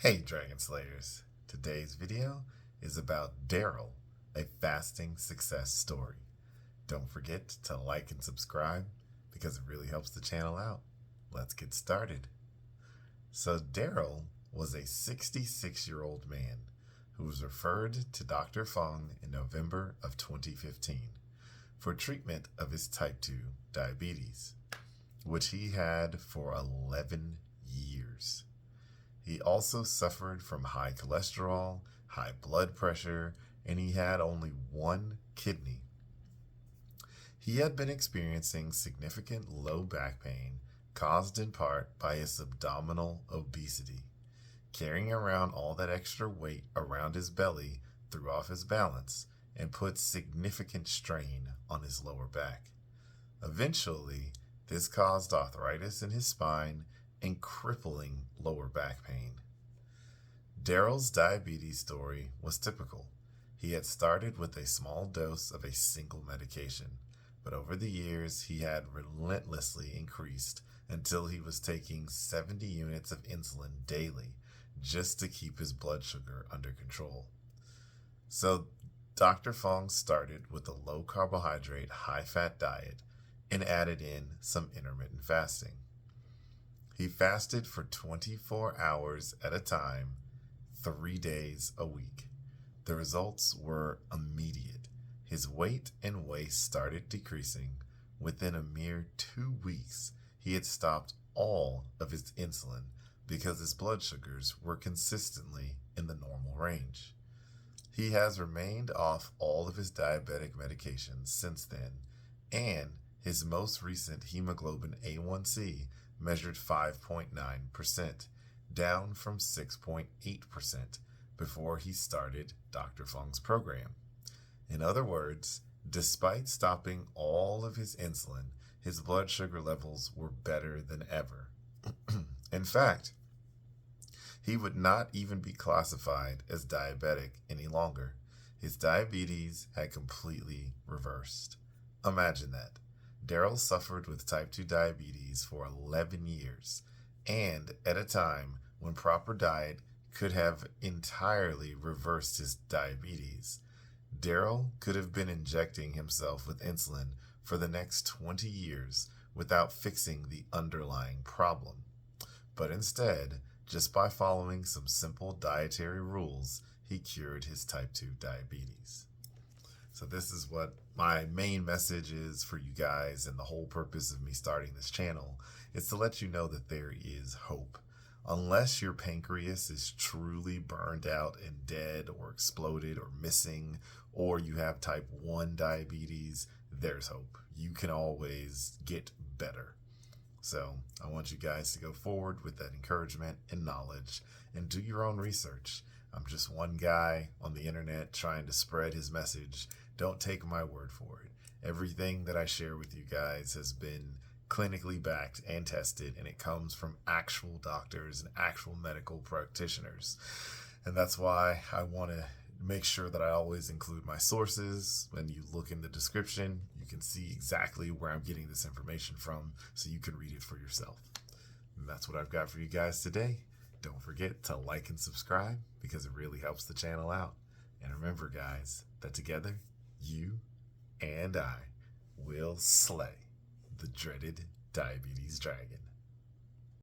Hey Dragon Slayers, today's video is about Darryl, a fasting success story. Don't forget to like and subscribe because it really helps the channel out. Let's get started. So Darryl was a 66-year-old man who was referred to Dr. Fung in November of 2015 for treatment of his type 2 diabetes, which he had for 11 years. He also suffered from high cholesterol, high blood pressure, and he had only one kidney. He had been experiencing significant low back pain caused in part by his abdominal obesity. Carrying around all that extra weight around his belly threw off his balance and put significant strain on his lower back. Eventually, this caused arthritis in his spine and crippling lower back pain. Darryl's diabetes story was typical. He had started with a small dose of a single medication, but over the years he had relentlessly increased until he was taking 70 units of insulin daily just to keep his blood sugar under control. So Dr. Fung started with a low-carbohydrate, high-fat diet and added in some intermittent fasting. He fasted for 24 hours at a time, 3 days a week. The results were immediate. His weight and waist started decreasing. Within a mere 2 weeks, he had stopped all of his insulin because his blood sugars were consistently in the normal range. He has remained off all of his diabetic medications since then, and his most recent hemoglobin A1C measured 5.9%, down from 6.8% before he started Dr. Fung's program. In other words, despite stopping all of his insulin, his blood sugar levels were better than ever. In fact, he would not even be classified as diabetic any longer. His diabetes had completely reversed. Imagine that. Darryl suffered with type 2 diabetes for 11 years, and at a time when proper diet could have entirely reversed his diabetes. Darryl could have been injecting himself with insulin for the next 20 years without fixing the underlying problem. But instead, just by following some simple dietary rules, he cured his type 2 diabetes. So this is what my main message is for you guys, and the whole purpose of me starting this channel is to let you know that there is hope. Unless your pancreas is truly burned out and dead or exploded or missing, or you have type 1 diabetes, there's hope. You can always get better. So I want you guys to go forward with that encouragement and knowledge and do your own research. I'm just one guy on the internet trying to spread his message. Don't take my word for it. Everything that I share with you guys has been clinically backed and tested, and it comes from actual doctors and actual medical practitioners. And that's why I want to make sure that I always include my sources. When you look in the description, you can see exactly where I'm getting this information from so you can read it for yourself. And that's what I've got for you guys today. Don't forget to like and subscribe because it really helps the channel out. And remember, guys, that together, you and I will slay the dreaded diabetes dragon.